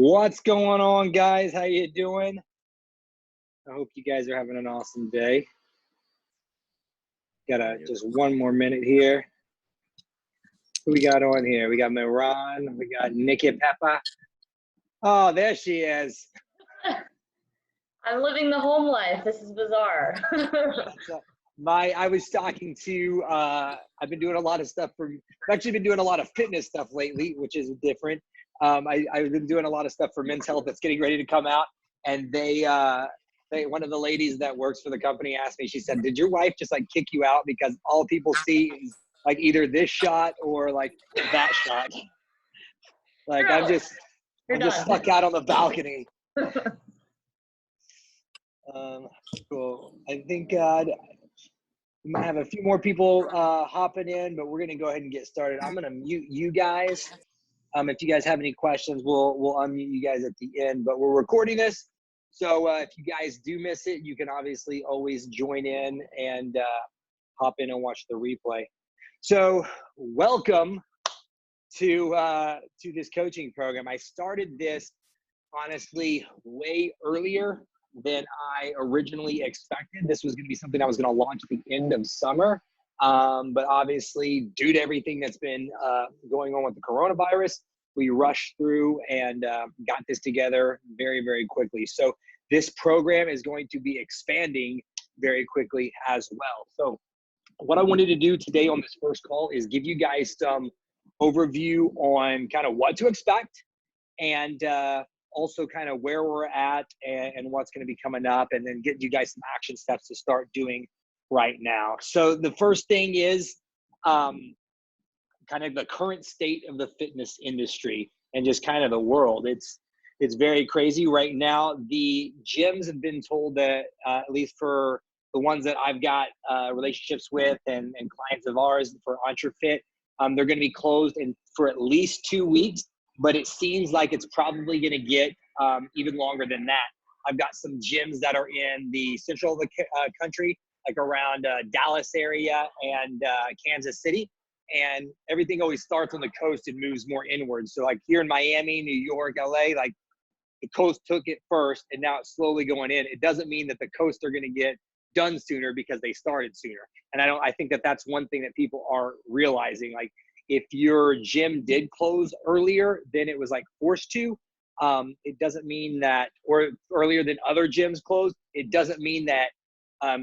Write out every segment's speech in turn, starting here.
What's going on, guys? How you doing? I hope you guys are having an awesome day. Got just one more minute here. Who we got on here? We got Miran. We got Nikki Peppa. Oh, there she is. I'm living the home life. This is bizarre. I was talking to, I've been doing a lot of stuff I've actually been doing a lot of fitness stuff lately, which is different. I've been doing a lot of stuff for Men's Health that's getting ready to come out. And one of the ladies that works for the company asked me, she said, did your wife just like kick you out because all people see is like either this shot or like that shot? Like I'm just stuck out on the balcony. Cool. I think we might have a few more people hopping in, but we're gonna go ahead and get started. I'm gonna mute you guys. If you guys have any questions, we'll unmute you guys at the end, but we're recording this. So if you guys do miss it, you can obviously always join in and hop in and watch the replay. So welcome to this coaching program. I started this honestly way earlier than I originally expected. This was going to be something I was going to launch at the end of summer. But obviously, due to everything that's been going on with the coronavirus, we rushed through and got this together very, very quickly. So this program is going to be expanding very quickly as well. So what I wanted to do today on this first call is give you guys some overview on kind of what to expect and also kind of where we're at and what's going to be coming up, and then get you guys some action steps to start doing right now. So the first thing is kind of the current state of the fitness industry and just kind of the world. It's very crazy right now. The gyms have been told that at least for the ones that I've got relationships with and clients of ours for EntreFit, they're going to be closed for at least 2 weeks, but it seems like it's probably going to get even longer than that. I've got some gyms that are in the central of the country, like around Dallas area and Kansas City. And everything always starts on the coast and moves more inward. So like here in Miami, New York, LA, like the coast took it first and now it's slowly going in. It doesn't mean that the coast are going to get done sooner because they started sooner. And I think that that's one thing that people are realizing. Like if your gym did close earlier than it was like forced to, it doesn't mean that, or earlier than other gyms closed, it doesn't mean that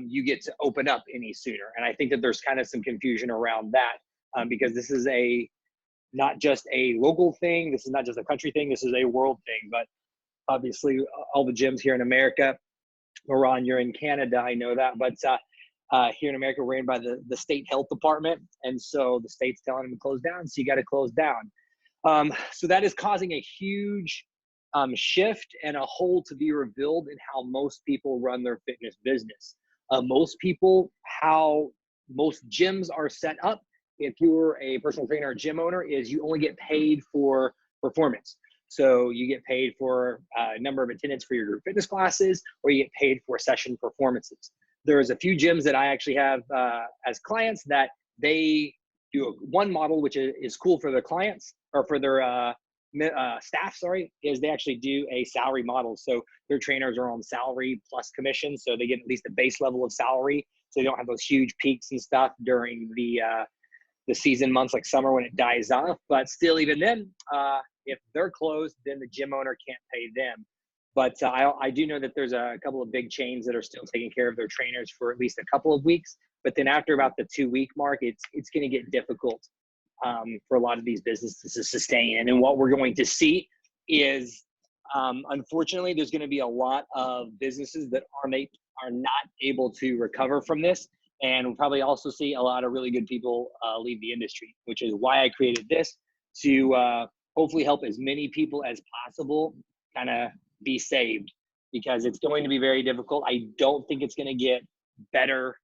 you get to open up any sooner. And I think that there's kind of some confusion around that because this is not just a local thing. This is not just a country thing. This is a world thing. But obviously all the gyms here in America, Ron, you're in Canada, I know that. But here in America, we're ran by the state health department. And so the state's telling them to close down. So you got to close down. So that is causing a huge shift and a hole to be revealed in how most people run their fitness business. Most people, how most gyms are set up, if you're a personal trainer or gym owner, is you only get paid for performance. So you get paid for a number of attendance for your group fitness classes, or you get paid for session performances. There's a few gyms that I actually have as clients that they do one model, which is cool for their clients or for their staff, is they actually do a salary model. So their trainers are on salary plus commission. So they get at least a base level of salary. So they don't have those huge peaks and stuff during the season months like summer when it dies off. But still, even then, if they're closed, then the gym owner can't pay them. But I do know that there's a couple of big chains that are still taking care of their trainers for at least a couple of weeks. But then after about the 2-week mark, it's going to get difficult for a lot of these businesses to sustain. And what we're going to see is, unfortunately, there's going to be a lot of businesses that are not able to recover from this. And we'll probably also see a lot of really good people leave the industry, which is why I created this, to hopefully help as many people as possible kind of be saved, because it's going to be very difficult. I don't think it's going to get better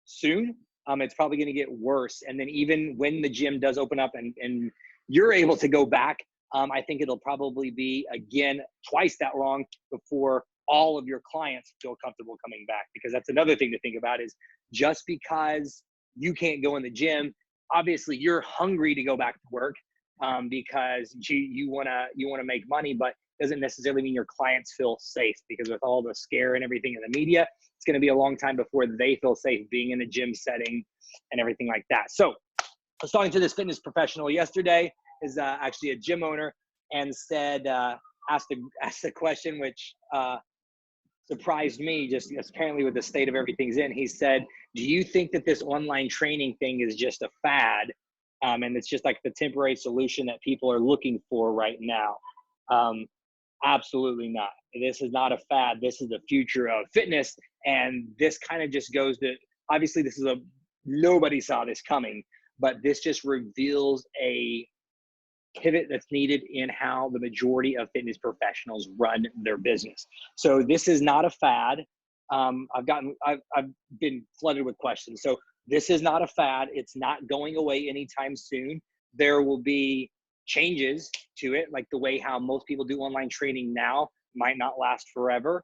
soon. It's probably going to get worse. And then even when the gym does open up and you're able to go back, I think it'll probably be, again, twice that long before all of your clients feel comfortable coming back. Because that's another thing to think about, is just because you can't go in the gym, obviously you're hungry to go back to work because you want to make money, but doesn't necessarily mean your clients feel safe, because with all the scare and everything in the media, it's going to be a long time before they feel safe being in a gym setting and everything like that. So I was talking to this fitness professional yesterday, is actually a gym owner, and said, asked the question, which surprised me, just apparently with the state of everything's in. He said, do you think that this online training thing is just a fad? And it's just like the temporary solution that people are looking for right now? Absolutely not. This is not a fad. This is the future of fitness. And this kind of just goes to, obviously this is nobody saw this coming, but this just reveals a pivot that's needed in how the majority of fitness professionals run their business. So this is not a fad. I've been flooded with questions. So this is not a fad. It's not going away anytime soon. There will be changes to it, like the way how most people do online training now might not last forever.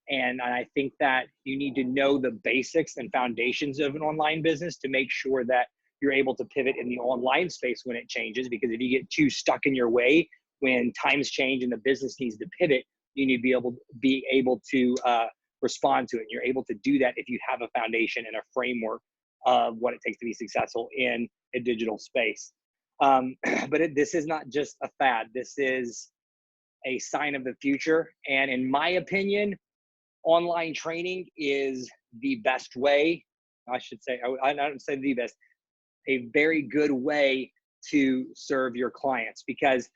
And I think that you need to know the basics and foundations of an online business to make sure that you're able to pivot in the online space when it changes. Because if you get too stuck in your way when times change and the business needs to pivot, you need to be able to respond to it. And you're able to do that if you have a foundation and a framework of what it takes to be successful in a digital space. But this is not just a fad. This is a sign of the future. And in my opinion, online training is the best way. I should say, I don't say the best, a very good way to serve your clients, because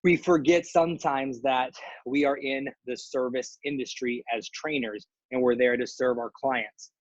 we forget sometimes that we are in the service industry as trainers and we're there to serve our clients.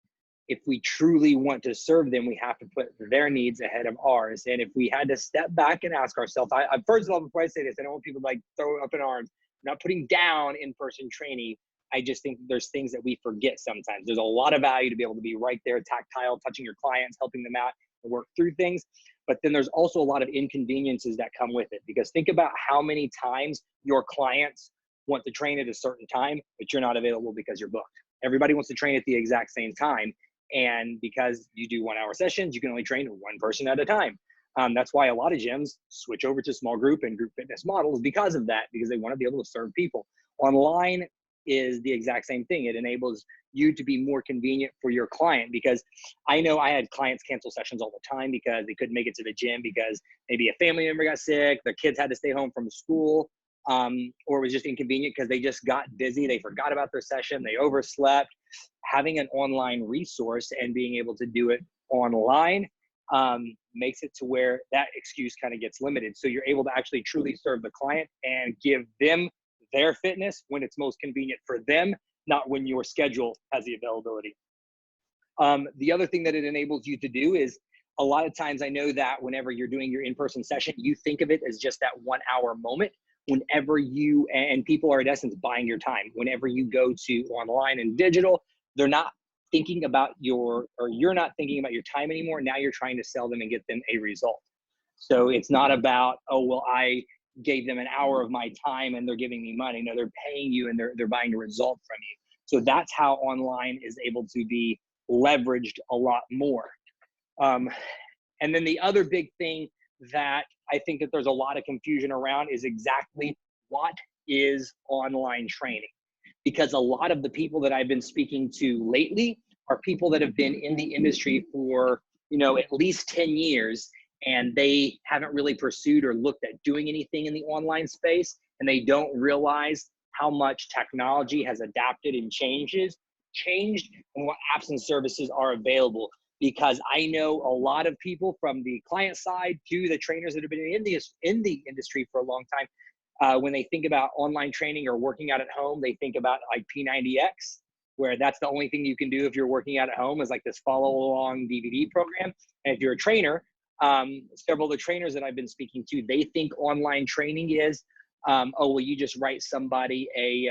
If we truly want to serve them, we have to put their needs ahead of ours. And if we had to step back and ask ourselves, first of all, before I say this, I don't want people to like throw up in arms. I'm not putting down in-person training. I just think there's things that we forget sometimes. There's a lot of value to be able to be right there, tactile, touching your clients, helping them out and work through things. But then there's also a lot of inconveniences that come with it, because think about how many times your clients want to train at a certain time, but you're not available because you're booked. Everybody wants to train at the exact same time. And because you do 1 hour sessions, you can only train one person at a time. That's why a lot of gyms switch over to small group and group fitness models, because of that, because they want to be able to serve people. Online is the exact same thing. It enables you to be more convenient for your client, because I know I had clients cancel sessions all the time because they couldn't make it to the gym because maybe a family member got sick, their kids had to stay home from school, or it was just inconvenient because they just got busy, they forgot about their session, they overslept. Having an online resource and being able to do it online makes it to where that excuse kind of gets limited. So you're able to actually truly serve the client and give them their fitness when it's most convenient for them, not when your schedule has the availability. The other thing that it enables you to do is, a lot of times I know that whenever you're doing your in-person session, you think of it as just that 1 hour moment. Whenever you, and people are in essence buying your time, whenever you go to online and digital, they're not thinking about you're not thinking about your time anymore. Now you're trying to sell them and get them a result. So it's not about, oh, well, I gave them an hour of my time and they're giving me money. No, they're paying you and they're buying a result from you. So that's how online is able to be leveraged a lot more. And then the other big thing that I think that there's a lot of confusion around is exactly what is online training. Because a lot of the people that I've been speaking to lately are people that have been in the industry for, at least 10 years, and they haven't really pursued or looked at doing anything in the online space, and they don't realize how much technology has adapted and changed, and what apps and services are available. Because I know a lot of people from the client side to the trainers that have been in the industry for a long time, when they think about online training or working out at home, they think about like P90X, where that's the only thing you can do if you're working out at home, is like this follow along DVD program. And if you're a trainer, several of the trainers that I've been speaking to, they think online training is, oh, well, you just write somebody a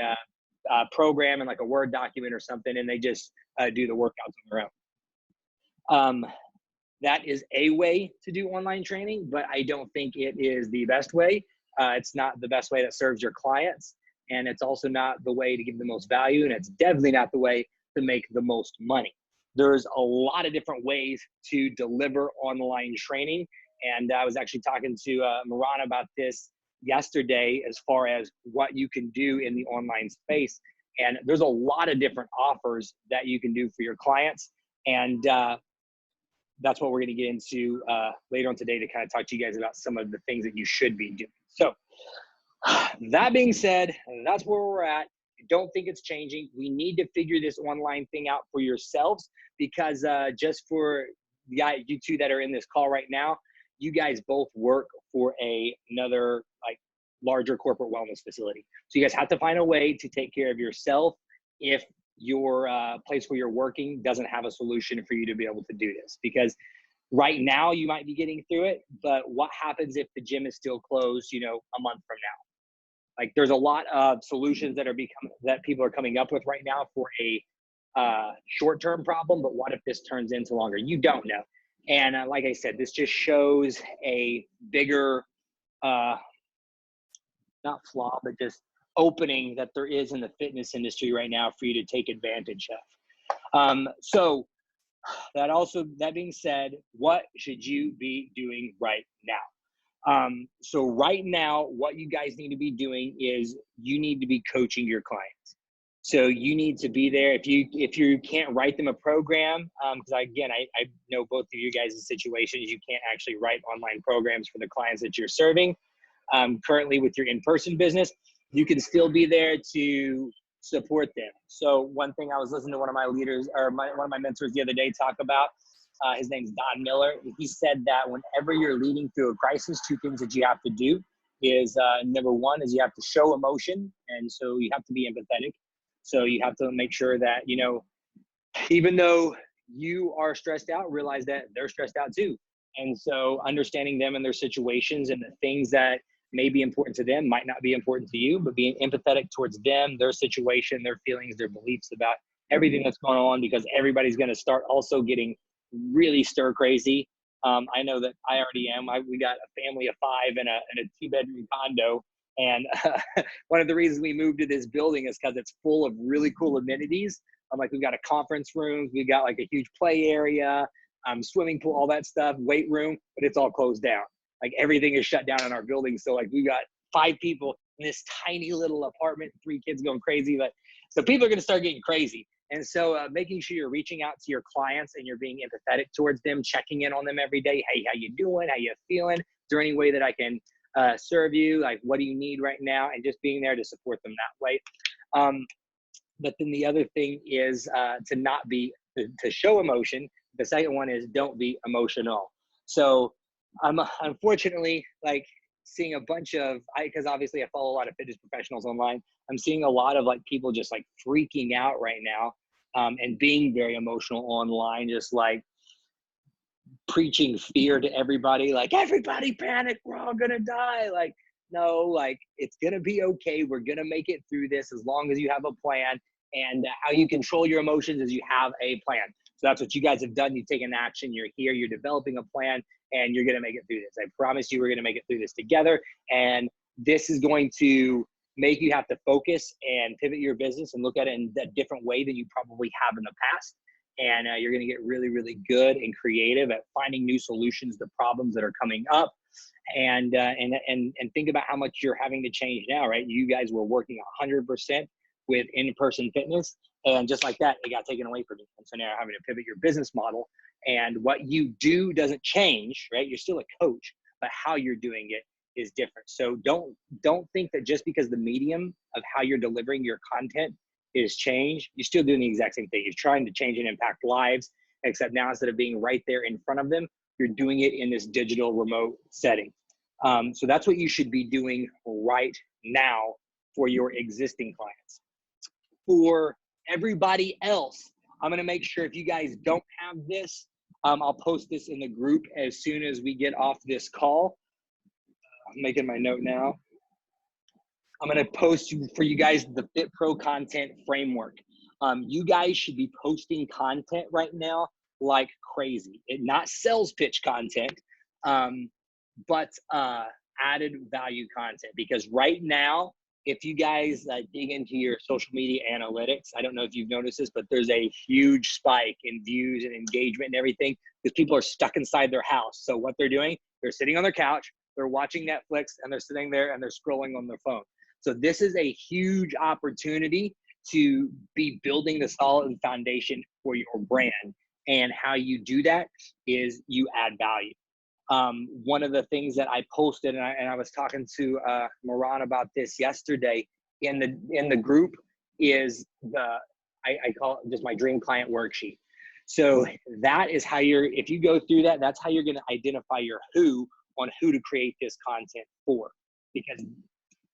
program in like a Word document or something, and they just do the workouts on their own. That is a way to do online training, but I don't think it is the best way. It's not the best way that serves your clients, and it's also not the way to give the most value, and it's definitely not the way to make the most money. There's a lot of different ways to deliver online training, and I was actually talking to Marana about this yesterday as far as what you can do in the online space. And there's a lot of different offers that you can do for your clients. And that's what we're going to get into later on today to kind of talk to you guys about some of the things that you should be doing. So that being said, that's where we're at. I don't think it's changing. We need to figure this online thing out for yourselves, because just for you two that are in this call right now, you guys both work for another like larger corporate wellness facility. So you guys have to find a way to take care of yourself if your place where you're working doesn't have a solution for you to be able to do this. Because right now you might be getting through it, but what happens if the gym is still closed, you know, a month from now? Like, there's a lot of solutions that people are coming up with right now for a short-term problem, but what if this turns into longer? You don't know. And like I said, this just shows a bigger, not flaw, but just opening that there is in the fitness industry right now for you to take advantage of. So that being said, what should you be doing right now? So right now, what you guys need to be doing is you need to be coaching your clients. So you need to be there. If you can't write them a program, because I know both of you guys' situations, you can't actually write online programs for the clients that you're serving. Currently with your in-person business, you can still be there to support them. So one thing I was listening to one of my leaders or one of my mentors the other day talk about, his name's Don Miller. He said that whenever you're leading through a crisis, two things that you have to do is number one is you have to show emotion. And so you have to be empathetic. So you have to make sure that, you know, even though you are stressed out, realize that they're stressed out too. And so understanding them and their situations and the things that may be important to them might not be important to you, but being empathetic towards them, their situation, their feelings, their beliefs about everything that's going on, because everybody's going to start also getting really stir crazy. I know that I already am. We got a family of 5 in a 2-bedroom condo. And one of the reasons we moved to this building is because it's full of really cool amenities. Like, we've got a conference room, we got like a huge play area, swimming pool, all that stuff, weight room, but it's all closed down. Like, everything is shut down in our building. So like, we got 5 people in this tiny little apartment, 3 kids going crazy. But so people are going to start getting crazy. And so making sure you're reaching out to your clients and you're being empathetic towards them, checking in on them every day. Hey, how you doing? How you feeling? Is there any way that I can serve you? Like, what do you need right now? And just being there to support them that way. But then the other thing is to show emotion. The second one is don't be emotional. So I'm unfortunately like seeing a bunch of, because obviously I follow a lot of fitness professionals online. I'm seeing a lot of like people just like freaking out right now and being very emotional online, just like preaching fear to everybody, like, everybody panic, we're all gonna die. Like, no, like, it's gonna be okay. We're gonna make it through this as long as you have a plan. And how you control your emotions is you have a plan. So that's what you guys have done. You've taken action. You're here. You're developing a plan, and you're gonna make it through this. I promise you, we're gonna make it through this together. And this is going to make you have to focus and pivot your business and look at it in a different way than you probably have in the past. And you're going to get really, really good and creative at finding new solutions to problems that are coming up. And think about how much you're having to change now, right? You guys were working 100% with in-person fitness, and just like that, it got taken away from you. And so now you're having to pivot your business model. And what you do doesn't change, right? You're still a coach, but how you're doing it is different. So don't think that just because the medium of how you're delivering your content is changed, you're still doing the exact same thing. You're trying to change and impact lives, except now instead of being right there in front of them, you're doing it in this digital remote setting. So that's what you should be doing right now for your existing clients. For everybody else, I'm gonna make sure if you guys don't have this, I'll post this in the group as soon as we get off this call. I'm making my note now. I'm going to post for you guys the Fit Pro content framework. You guys should be posting content right now like crazy. Not sales pitch content, but added value content. Because right now, if you guys dig into your social media analytics, I don't know if you've noticed this, but there's a huge spike in views and engagement and everything because people are stuck inside their house. So what they're doing, they're sitting on their couch, they're watching Netflix, and they're sitting there and they're scrolling on their phone. So this is a huge opportunity to be building the solid foundation for your brand. And how you do that is you add value. One of the things that I posted, and I was talking to Moran about this yesterday in the group, is I call it just my dream client worksheet. So that is how if you go through that, that's how you're going to identify your who on who to create this content for. Because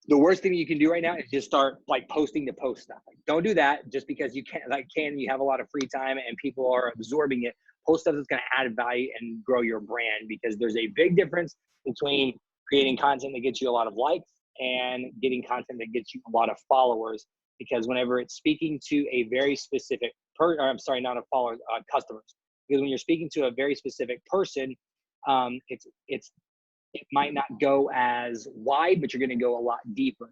the worst thing you can do right now is just start like posting to post stuff. Like, don't do that just because you you have a lot of free time and people are absorbing it. Post stuff that's going to add value and grow your brand, because there's a big difference between creating content that gets you a lot of likes and getting content that gets you a lot of followers. Because whenever it's speaking to a very specific not a follower, customers. Because when you're speaking to a very specific person, it might not go as wide, but you're going to go a lot deeper.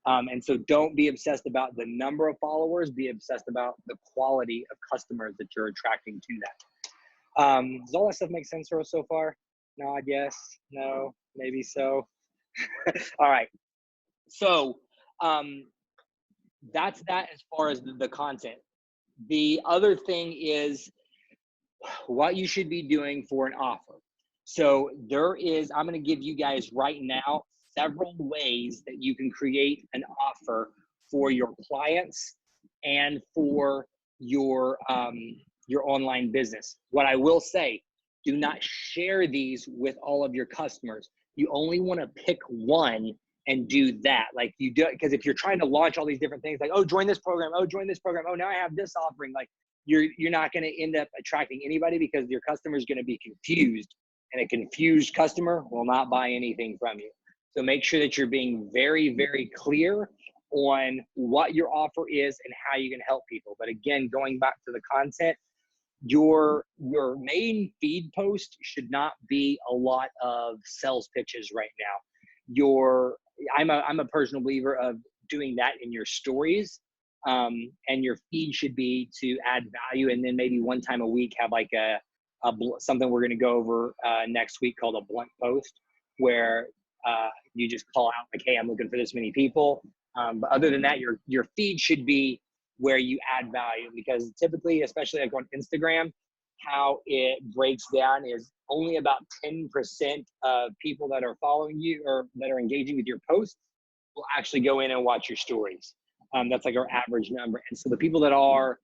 And so don't be obsessed about the number of followers, be obsessed about the quality of customers that you're attracting to that. Does all that stuff make sense for us so far? Nod, yes, no, maybe so. All right. So that's that as far as the content. The other thing is what you should be doing for an offer. So I'm going to give you guys right now several ways that you can create an offer for your clients and for your online business. What I will say, do not share these with all of your customers. You only want to pick one and do that. Like you do, because if you're trying to launch all these different things, like, oh, join this program, oh, join this program, oh, now I have this offering, like you're not going to end up attracting anybody, because your customer is going to be confused, and a confused customer will not buy anything from you. So make sure that you're being very, very clear on what your offer is and how you can help people. But again, going back to the content, your main feed post should not be a lot of sales pitches right now. I'm a personal believer of doing that in your stories. And your feed should be to add value, and then maybe one time a week have like something we're going to go over next week called a blunt post, where you just call out like, hey, I'm looking for this many people. But other than that, your feed should be where you add value, because typically, especially like on Instagram, how it breaks down is only about 10% of people that are following you or that are engaging with your posts will actually go in and watch your stories. That's like our average number. And so the people that are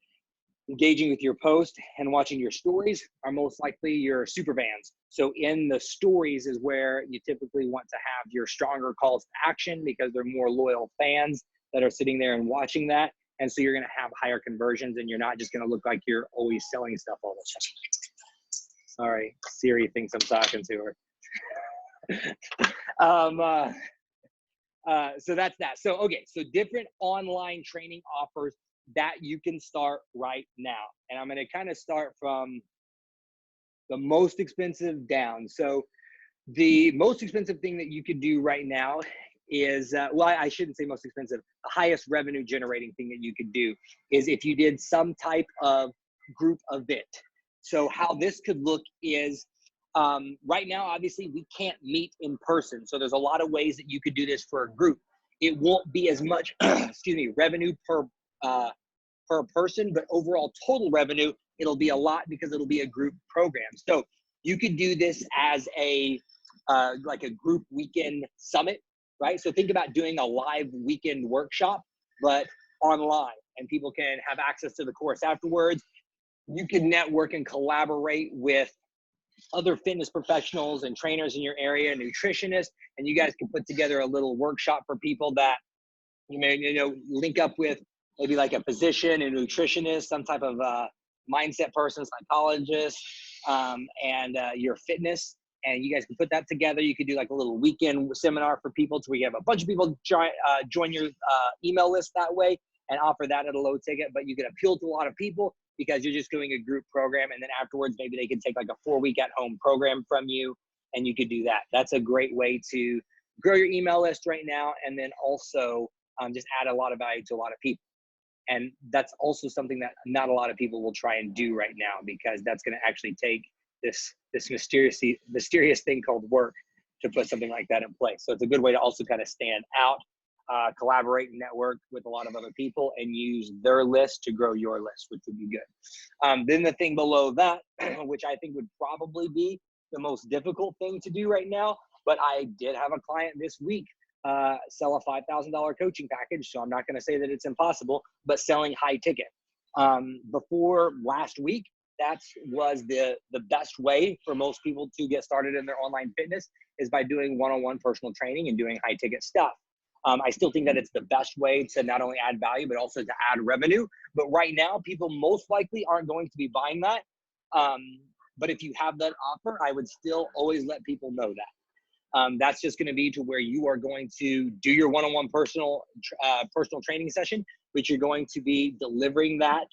engaging with your post and watching your stories are most likely your super fans. So in the stories is where you typically want to have your stronger calls to action, because they're more loyal fans that are sitting there and watching that. And so you're going to have higher conversions, and you're not just going to look like you're always selling stuff all the time. Sorry, Siri thinks I'm talking to her. So that's that. So, okay. So different online training offers that you can start right now. And I'm going to kind of start from the most expensive down. So the most expensive thing that you could do right now is, well, I shouldn't say most expensive, the highest revenue generating thing that you could do is if you did some type of group event. So how this could look is, right now, obviously, we can't meet in person. So there's a lot of ways that you could do this for a group. It won't be as much, revenue per person, but overall total revenue, it'll be a lot, because it'll be a group program. So you could do this as like a group weekend summit, right? So think about doing a live weekend workshop, but online, and people can have access to the course afterwards. You can network and collaborate with other fitness professionals and trainers in your area, nutritionists, and you guys can put together a little workshop for people that you may link up with, maybe like a physician, a nutritionist, some type of mindset person, psychologist, and your fitness. And you guys can put that together. You could do like a little weekend seminar for people to where you have a bunch of people join your email list that way, and offer that at a low ticket. But you can appeal to a lot of people because you're just doing a group program. And then afterwards, maybe they can take like a 4-week at home program from you, and you could do that. That's a great way to grow your email list right now. And then also just add a lot of value to a lot of people. And that's also something that not a lot of people will try and do right now, because that's going to actually take this mysterious thing called work to put something like that in place. So it's a good way to also kind of stand out, collaborate and network with a lot of other people and use their list to grow your list, which would be good. Then the thing below that, which I think would probably be the most difficult thing to do right now, but I did have a client this week sell a $5,000 coaching package. So I'm not going to say that it's impossible, but selling high ticket. Before last week, that was the best way for most people to get started in their online fitness is by doing one-on-one personal training and doing high ticket stuff. I still think that it's the best way to not only add value, but also to add revenue. But right now, people most likely aren't going to be buying that. But if you have that offer, I would still always let people know that. That's just going to be to where you are going to do your one-on-one personal training session, but you're going to be delivering that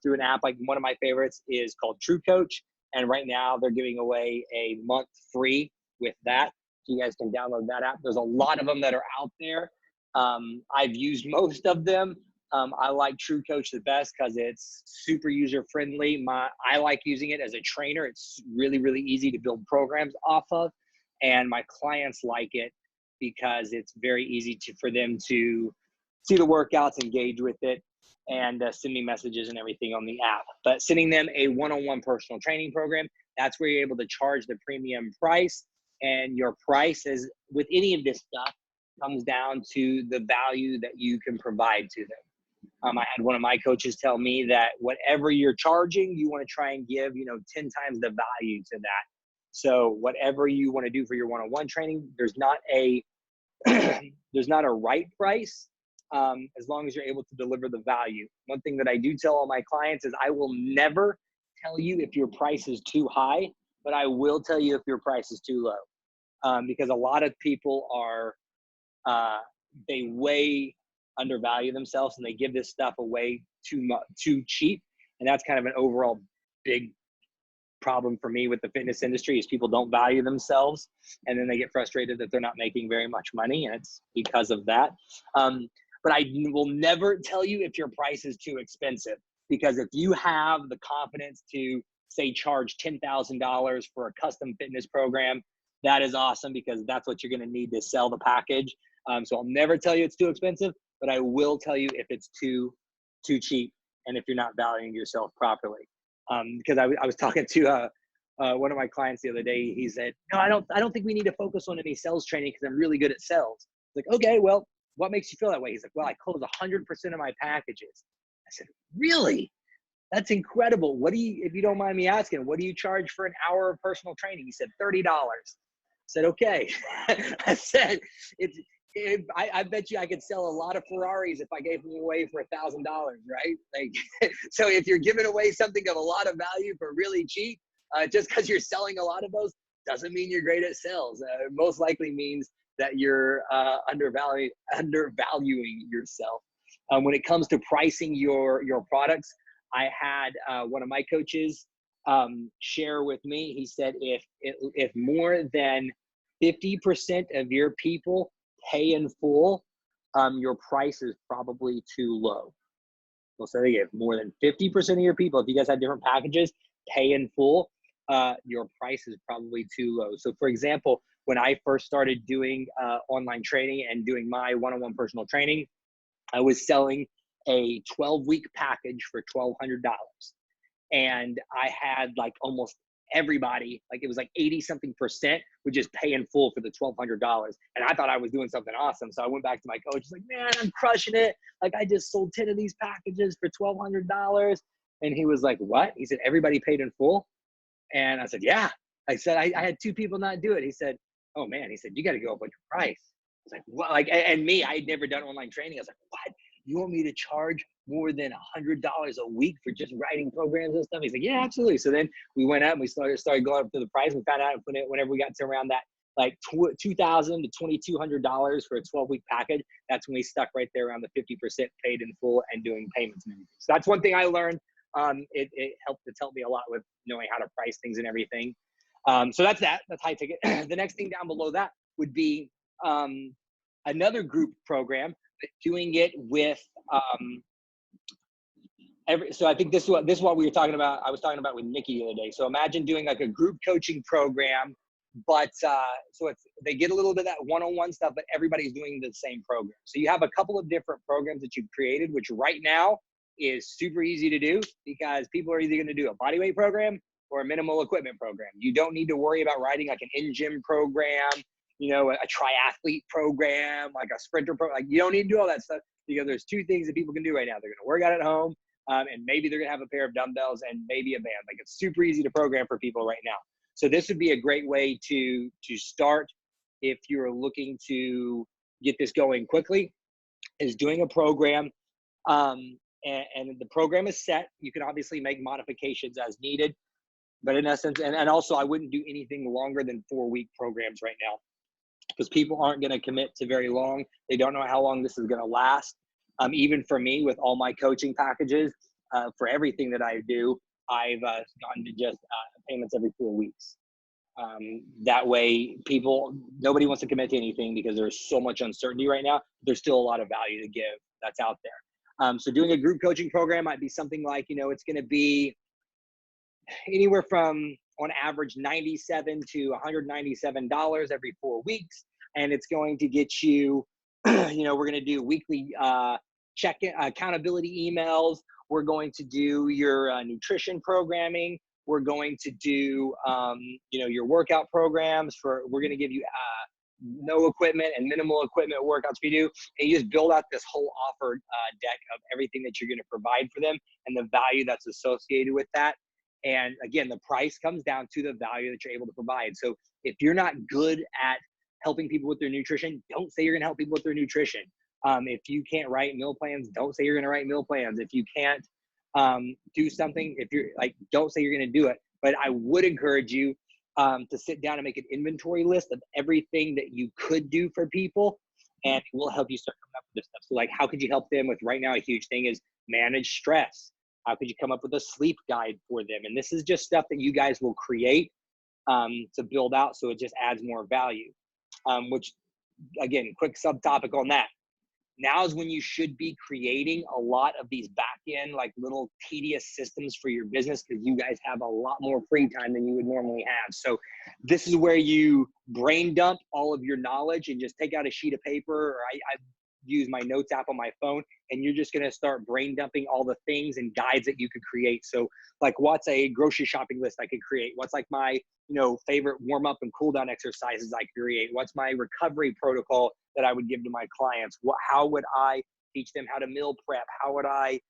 through an app. Like one of my favorites is called True Coach. And right now they're giving away a month free with that. So you guys can download that app. There's a lot of them that are out there. I've used most of them. I like True Coach the best because it's super user friendly. I like using it as a trainer. It's really, really easy to build programs off of. And my clients like it because it's very easy for them to see the workouts, engage with it, and send me messages and everything on the app. But sending them a one-on-one personal training program, that's where you're able to charge the premium price. And your price is, with any of this stuff, comes down to the value that you can provide to them. I had one of my coaches tell me that whatever you're charging, you want to try and give, 10 times the value to that. So whatever you want to do for your one-on-one training, there's not a right price as long as you're able to deliver the value. One thing that I do tell all my clients is I will never tell you if your price is too high, but I will tell you if your price is too low. Because a lot of people they way undervalue themselves and they give this stuff away too cheap. And that's kind of an overall big problem for me with the fitness industry is people don't value themselves and then they get frustrated that they're not making very much money, and it's because of that. But I will never tell you if your price is too expensive, because if you have the confidence to say charge $10,000 for a custom fitness program, that is awesome because that's what you're going to need to sell the package. So I'll never tell you it's too expensive, but I will tell you if it's too cheap and if you're not valuing yourself properly. Because I was talking to one of my clients the other day. He said, "No, I don't think we need to focus on any sales training because I'm really good at sales." Like, okay, well, what makes you feel that way? He's like, "Well, I close 100% of my packages." I said, "Really? That's incredible. What do you, if you don't mind me asking, what do you charge for an hour of personal training?" He said, $30. I said, "Okay." I said, I bet you I could sell a lot of Ferraris if I gave them away for $1,000, right? Like, so if you're giving away something of a lot of value for really cheap, just because you're selling a lot of those doesn't mean you're great at sales. It most likely means that you're undervaluing yourself. When it comes to pricing your products, I had one of my coaches share with me. He said, if more than 50% of your people pay in full, your price is probably too low. We'll say if more than 50% of your people, if you guys have different packages, pay in full, your price is probably too low. So for example, when I first started doing online training and doing my one-on-one personal training, I was selling a 12-week package for $1,200. And I had like almost everybody, like it was like 80-something% would just pay in full for the $1,200. And I thought I was doing something awesome. So I went back to my coach, like, "Man, I'm crushing it. Like I just sold 10 of these packages for $1,200. And he was like, "What?" He said, "Everybody paid in full?" And I said, "Yeah." I said, I had 2 people not do it. He said, "Oh man," he said, "you got to go up on your price." I was like, "What?" Like, and me, I had never done online training. I was like, "What? You want me to charge more than $100 a week for just writing programs and stuff?" He's like, "Yeah, absolutely." So then we went up and we started going up to the price. We found out whenever we got to around that like $2,000 to $2,200 for a 12-week package, that's when we stuck right there around the 50% paid in full and doing payments and everything. So that's one thing I learned. It's helped me a lot with knowing how to price things and everything. So that's high ticket. The next thing down below that would be another group program, but doing it with so I think this is what we were talking about. I was talking about with Nikki the other day. So imagine doing like a group coaching program but so they get a little bit of that one-on-one stuff, but everybody's doing the same program. So you have a couple of different programs that you've created, which right now is super easy to do because people are either going to do a bodyweight program or a minimal equipment program. You don't need to worry about writing like an in-gym program, you know, a triathlete program, like a sprinter program. Like you don't need to do all that stuff because there's two things that people can do right now. They're going to work out at home, and maybe they're going to have a pair of dumbbells and maybe a band. Like it's super easy to program for people right now. So this would be a great way to start if you're looking to get this going quickly, is doing a program. And the program is set. You can obviously make modifications as needed. But in essence, and also I wouldn't do anything longer than 4-week programs right now because people aren't going to commit to very long. They don't know how long this is going to last. Even for me, with all my coaching packages, for everything that I do, I've gone to just payments every 4 weeks. That way nobody wants to commit to anything because there's so much uncertainty right now. There's still a lot of value to give that's out there. So doing a group coaching program might be something like, you know, it's going to be anywhere from on average $97 to $197 every 4 weeks. And it's going to get you, you know, we're going to do weekly check-in accountability emails. We're going to do your nutrition programming. We're going to do, you know, your workout programs we're going to give you no equipment and minimal equipment workouts for you. And you just build out this whole offer deck of everything that you're going to provide for them and the value that's associated with that. And again, the price comes down to the value that you're able to provide. So if you're not good at helping people with their nutrition, don't say you're going to help people with their nutrition. If you can't write meal plans, don't say you're going to write meal plans. If you can't do something, if you're like, don't say you're going to do it. But I would encourage you to sit down and make an inventory list of everything that you could do for people, and it will help you start coming up with this stuff. So like, how could you help them with right now? A huge thing is manage stress. How could you come up with a sleep guide for them? And this is just stuff that you guys will create to build out. So it just adds more value, which again, quick subtopic on that. Now is when you should be creating a lot of these back end, like little tedious systems for your business because you guys have a lot more free time than you would normally have. So this is where you brain dump all of your knowledge and just take out a sheet of paper, or I use my notes app on my phone, and you're just going to start brain dumping all the things and guides that you could create. So like, what's a grocery shopping list I could create? What's like my, you know, favorite warm up and cool down exercises I create? What's my recovery protocol that I would give to my clients? How would I teach them how to meal prep? How would I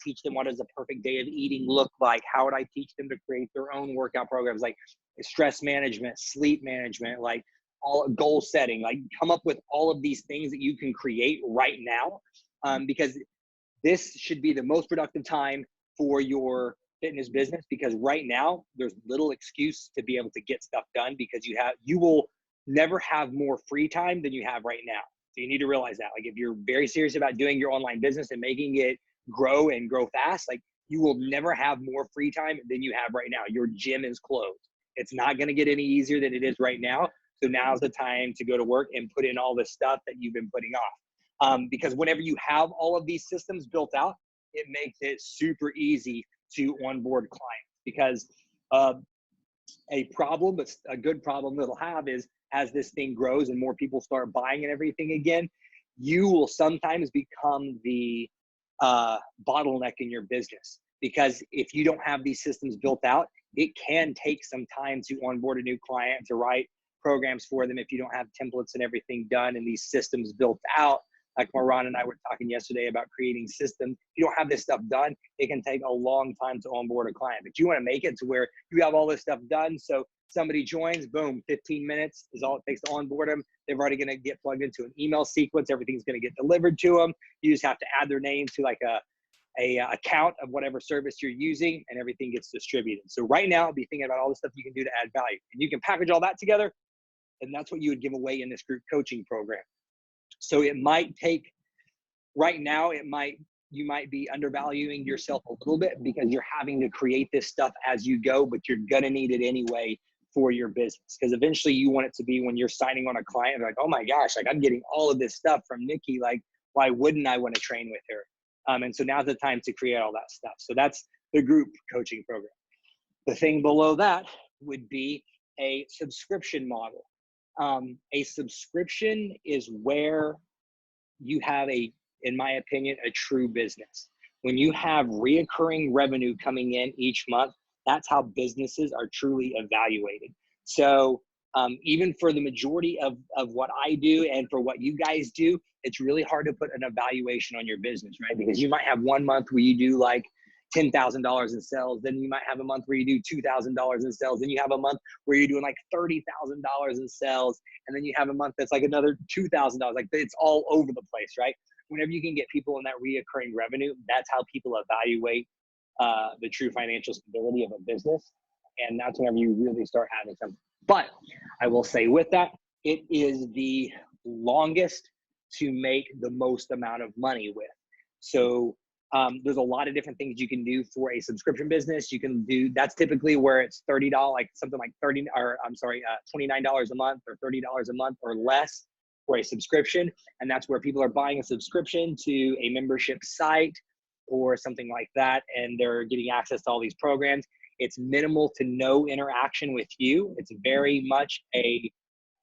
teach them what does a perfect day of eating look like? How would I teach them to create their own workout programs, like stress management, sleep management, like all goal setting? Like, come up with all of these things that you can create right now, because this should be the most productive time for your fitness business, because right now there's little excuse to be able to get stuff done because you will never have more free time than you have right now. So you need to realize that. Like, if you're very serious about doing your online business and making it grow and grow fast, like, you will never have more free time than you have right now. Your gym is closed. It's not going to get any easier than it is right now. So now's the time to go to work and put in all the stuff that you've been putting off. Because whenever you have all of these systems built out, it makes it super easy to onboard clients. Because a problem, but a good problem that'll have is, as this thing grows and more people start buying and everything again, you will sometimes become the bottleneck in your business. Because if you don't have these systems built out, it can take some time to onboard a new client, to write programs for them if you don't have templates and everything done and these systems built out. Like Moran and I were talking yesterday about creating systems. If you don't have this stuff done, it can take a long time to onboard a client. But you want to make it to where you have all this stuff done. So somebody joins, boom, 15 minutes is all it takes to onboard them. They're already going to get plugged into an email sequence. Everything's going to get delivered to them. You just have to add their name to like a account of whatever service you're using, and everything gets distributed. So right now, be thinking about all the stuff you can do to add value. And you can package all that together, and that's what you would give away in this group coaching program. So it might take, right now, you might be undervaluing yourself a little bit because you're having to create this stuff as you go, but you're going to need it anyway for your business. Because eventually you want it to be, when you're signing on a client, like, oh my gosh, like, I'm getting all of this stuff from Nikki. Like, why wouldn't I want to train with her? And so now's the time to create all that stuff. So that's the group coaching program. The thing below that would be a subscription model. A subscription is where you have in my opinion, a true business. When you have reoccurring revenue coming in each month, that's how businesses are truly evaluated. So even for the majority of what I do and for what you guys do, it's really hard to put an evaluation on your business, right? Because you might have one month where you do like $10,000 in sales. Then you might have a month where you do $2,000 in sales. Then you have a month where you're doing like $30,000 in sales. And then you have a month that's like another $2,000. Like it's all over the place, right? Whenever you can get people in that reoccurring revenue, that's how people evaluate the true financial stability of a business. And that's whenever you really start having something. But I will say with that, it is the longest to make the most amount of money with. So there's a lot of different things you can do for a subscription business. You can do, that's typically where it's $30, like something like $29 a month or $30 a month or less for a subscription. And that's where people are buying a subscription to a membership site or something like that. And they're getting access to all these programs. It's minimal to no interaction with you. It's very much a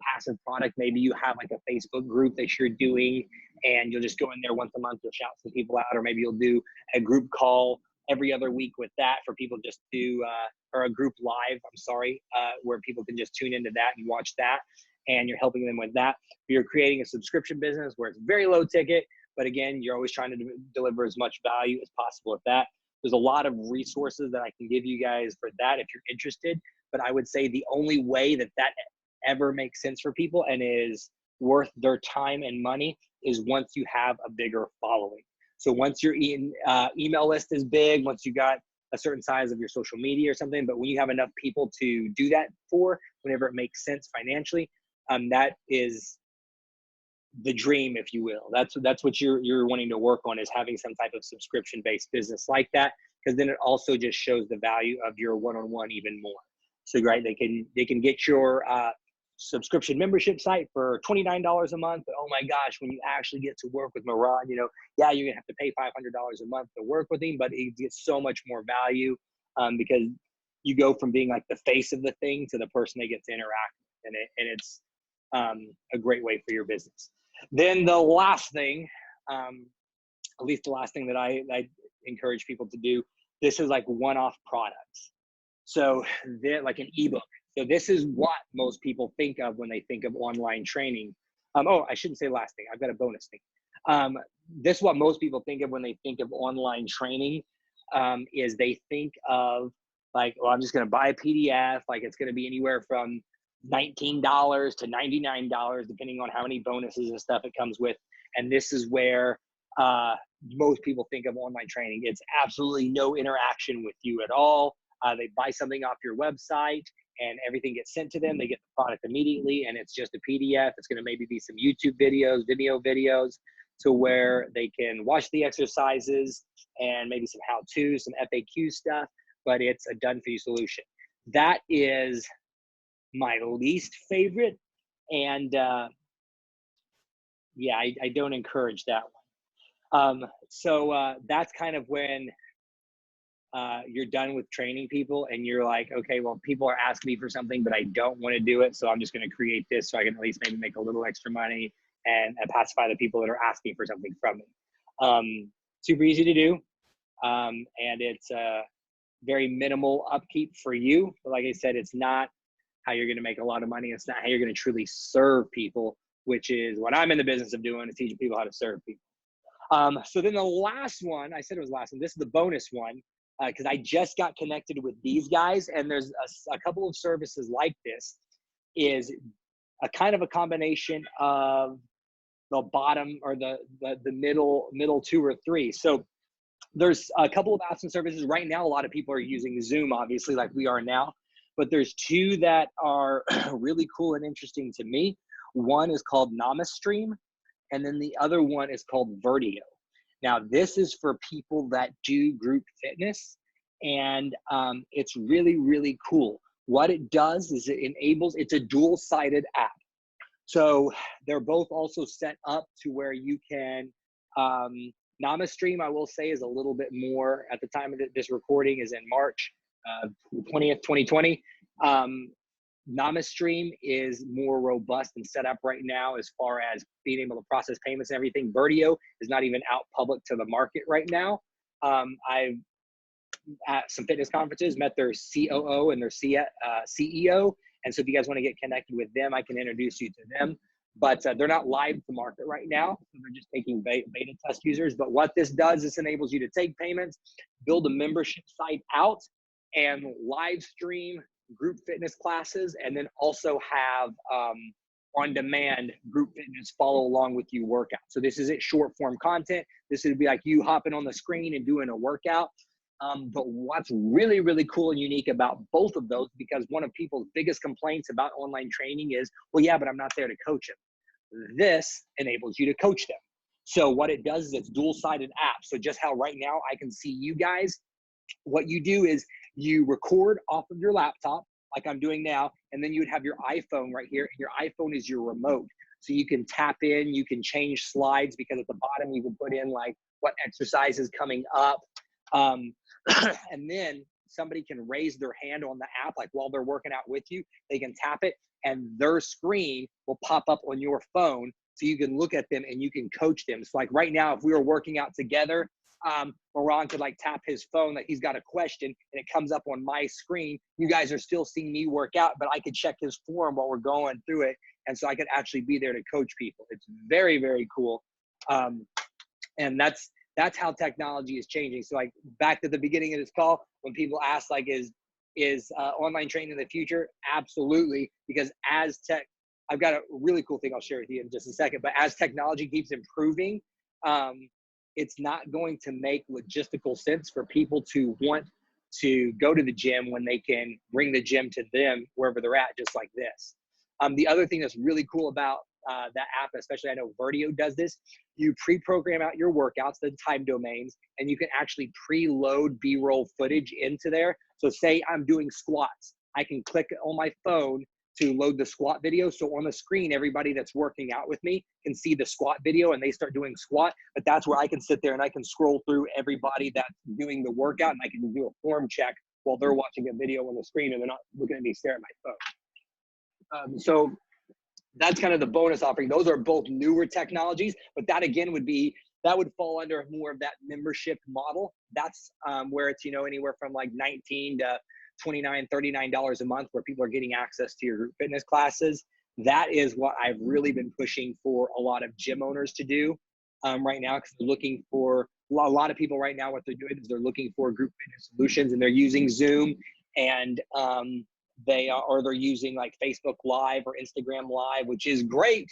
passive product. Maybe you have like a Facebook group that you're doing and you'll just go in there once a month, you'll shout some people out, or maybe you'll do a group call every other week with that for people just to, or a group live, where people can just tune into that and watch that. And you're helping them with that. You're creating a subscription business where it's very low ticket, but again, you're always trying to deliver as much value as possible with that. There's a lot of resources that I can give you guys for that if you're interested. But I would say the only way that ever makes sense for people and is worth their time and money is once you have a bigger following. So once your email list is big, once you got a certain size of your social media or something, but when you have enough people to do that for, whenever it makes sense financially, that is the dream, if you will. That's what you're wanting to work on, is having some type of subscription-based business like that, because then it also just shows the value of your one-on-one even more. So right, they can get your subscription membership site for $29 a month, but oh my gosh, when you actually get to work with Moran, you're gonna have to pay $500 a month to work with him, but it gets so much more value because you go from being like the face of the thing to the person they get to interact with, and it's a great way for your business. Then the last thing, at least the last thing that I encourage people to do, this is like one-off products. So they're like an ebook. So this is what most people think of when they think of online training. Oh, I shouldn't say last thing. I've got a bonus thing. This is what most people think of when they think of online training, is they think of like, well, I'm just going to buy a PDF. Like it's going to be anywhere from $19 to $99, depending on how many bonuses and stuff it comes with. And this is where most people think of online training. It's absolutely no interaction with you at all. They buy something off your website and everything gets sent to them. They get the product immediately and it's just a PDF. It's going to maybe be some YouTube videos, video videos, to where they can watch the exercises and maybe some how-to, some FAQ stuff, but it's a done-for-you solution. That is my least favorite. And yeah, I don't encourage that one. So that's kind of when you're done with training people and you're like, okay, well, people are asking me for something, but I don't want to do it. So I'm just going to create this so I can at least maybe make a little extra money and pacify the people that are asking for something from me. Super easy to do. And it's very minimal upkeep for you. But like I said, it's not how you're going to make a lot of money. It's not how you're going to truly serve people, which is what I'm in the business of doing, is teaching people how to serve people. So then the last one, I said it was last one. This is the bonus one, because I just got connected with these guys, and there's a couple of services like this, is a kind of a combination of the bottom or the middle two or three. So there's a couple of apps and services right now. A lot of people are using Zoom, obviously, like we are now, but there's two that are really cool and interesting to me. One is called NamaStream, and then the other one is called Vertio. Now, this is for people that do group fitness, and it's really, really cool. What it does is it's a dual-sided app. So they're both also set up to where you can, NamaStream, I will say, is a little bit more, at the time of this recording is in March 20th, 2020. NamaStream is more robust and set up right now as far as being able to process payments and everything. Verdio is not even out public to the market right now. I've at some fitness conferences met their COO and their CEO. And so if you guys want to get connected with them, I can introduce you to them. But they're not live to market right now. So they're just taking beta test users. But what this does, this enables you to take payments, build a membership site out, and live stream group fitness classes, and then also have on-demand group fitness follow along with you workout. So this isn't short form content. This would be like you hopping on the screen and doing a workout. But what's really, really cool and unique about both of those, because one of people's biggest complaints about online training is, well, yeah, but I'm not there to coach them. This enables you to coach them. So what it does is it's dual-sided app. So just how right now I can see you guys, what you do is you record off of your laptop like I'm doing now, and then you would have your iPhone right here, and your iPhone is your remote. So you can tap in, you can change slides, because at the bottom you can put in like what exercise is coming up. And then somebody can raise their hand on the app, like while they're working out with you, they can tap it and their screen will pop up on your phone. So you can look at them and you can coach them. So like right now, if we were working out together, Moran could like tap his phone that he's got a question and it comes up on my screen. You guys are still seeing me work out, but I could check his form while we're going through it. And so I could actually be there to coach people. It's very, very cool. And that's how technology is changing. So like back to the beginning of this call, when people ask like, is online training the future? Absolutely. Because as tech, I've got a really cool thing I'll share with you in just a second, but as technology keeps improving, it's not going to make logistical sense for people to want to go to the gym when they can bring the gym to them wherever they're at, just like this. The other thing that's really cool about that app, especially I know Verdio does this, you pre-program out your workouts, the time domains, and you can actually preload B-roll footage into there. So say I'm doing squats, I can click on my phone to load the squat video. So on the screen, everybody that's working out with me can see the squat video and they start doing squat, but that's where I can sit there and I can scroll through everybody that's doing the workout, and I can do a form check while they're watching a video on the screen and they're not looking at me stare at my phone. So that's kind of the bonus offering. Those are both newer technologies, but that again that would fall under more of that membership model. That's where it's, anywhere from like $19 to $29, $39 a month, where people are getting access to your group fitness classes. That is what I've really been pushing for a lot of gym owners to do right now, because they're looking for a lot of people right now. What they're doing is they're looking for group fitness solutions, and they're using Zoom, and they're using like Facebook Live or Instagram Live, which is great,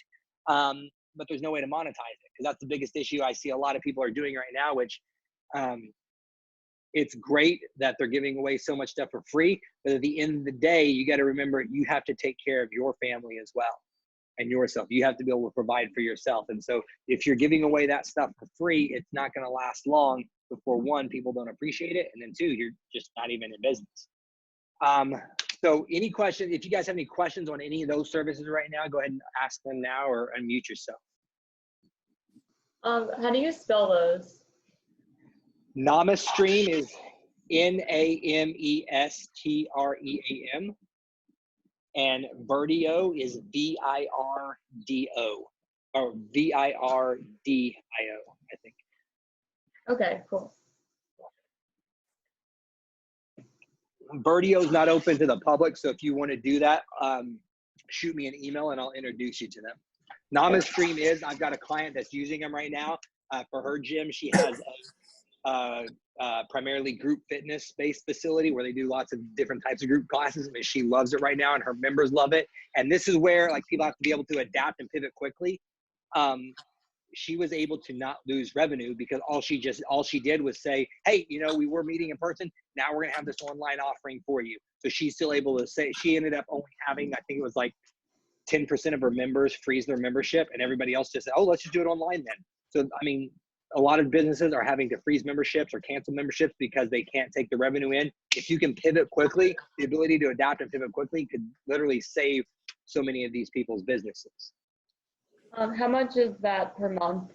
but there's no way to monetize it, because that's the biggest issue I see a lot of people are doing right now, which it's great that they're giving away so much stuff for free, but at the end of the day, you got to remember you have to take care of your family as well and yourself. You have to be able to provide for yourself. And so if you're giving away that stuff for free, it's not going to last long before, one, people don't appreciate it, and then two, you're just not even in business. So any questions, if you guys have any questions on any of those services right now, go ahead and ask them now or unmute yourself. How do you spell those? NamaStream is NAMESTREAM, and Verdio is VIRDO, or VIRDIO, I think. Okay, cool. Verdio is not open to the public, so if you want to do that, shoot me an email and I'll introduce you to them. NamaStream is, I've got a client that's using them right now for her gym. She has a primarily group fitness based facility where they do lots of different types of group classes, and she loves it right now, and her members love it. And this is where like people have to be able to adapt and pivot quickly. She was able to not lose revenue because all she did was say, hey, we were meeting in person, now we're gonna have this online offering for you. So she's still able to say, she ended up only having, I think it was like 10% of her members freeze their membership, and everybody else just said, oh, let's just do it online then. So I mean, a lot of businesses are having to freeze memberships or cancel memberships because they can't take the revenue in. If you can pivot quickly, the ability to adapt and pivot quickly could literally save so many of these people's businesses. How much is that per month?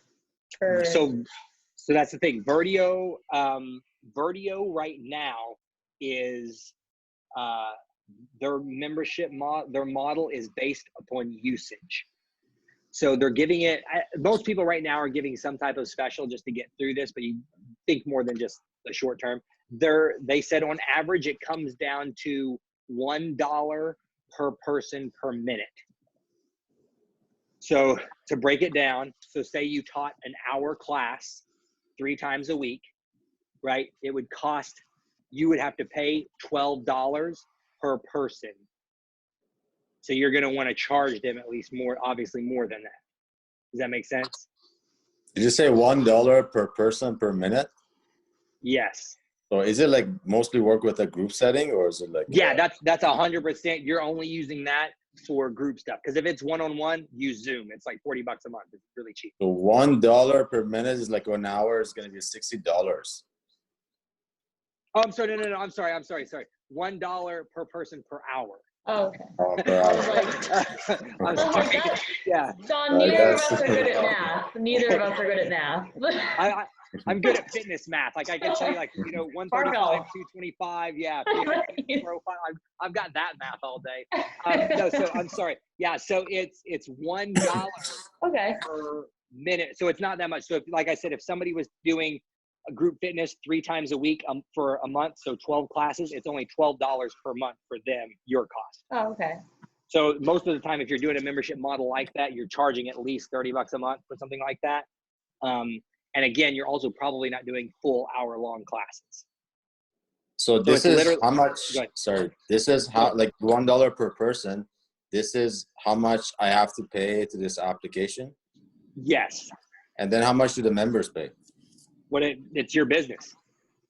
So that's the thing. Verdio right now is their membership their model is based upon usage. So they're giving it, most people right now are giving some type of special just to get through this, but you think more than just the short term. They said on average, it comes down to $1 per person per minute. So to break it down, so say you taught an hour class 3 times a week, right? It would cost, you would have to pay $12 per person. So you're going to want to charge them at least more, obviously more than that. Does that make sense? Did you say $1 per person per minute? Yes. So is it like mostly work with a group setting, or is it like? Yeah, that's 100%. You're only using that for group stuff. Because if it's one-on-one, use Zoom. It's like $40 a month. It's really cheap. So $1 per minute is like 1 hour is going to be $60. Oh, I'm sorry. No. I'm sorry. $1 per person per hour. Oh, okay. Oh, per I was hour. like, I'm I was like, sorry. that, Yeah. John, neither of us are good at math. Neither of us are good at math. I'm good at fitness math. Like I can tell you, like, you know, 135, 225. Yeah. Profile. I've got that math all day. No, so I'm sorry. Yeah. So it's $1 Okay. per minute. So it's not that much. So if, like I said, if somebody was doing a group fitness 3 times a week for a month, so 12 classes, it's only $12 per month for them, your cost. Oh, okay. So most of the time, if you're doing a membership model like that, you're charging at least $30 a month for something like that. And again, you're also probably not doing full hour-long classes. So this is how much, sorry, this is how, like $1 per person. This is how much I have to pay to this application? Yes. And then how much do the members pay? It's your business.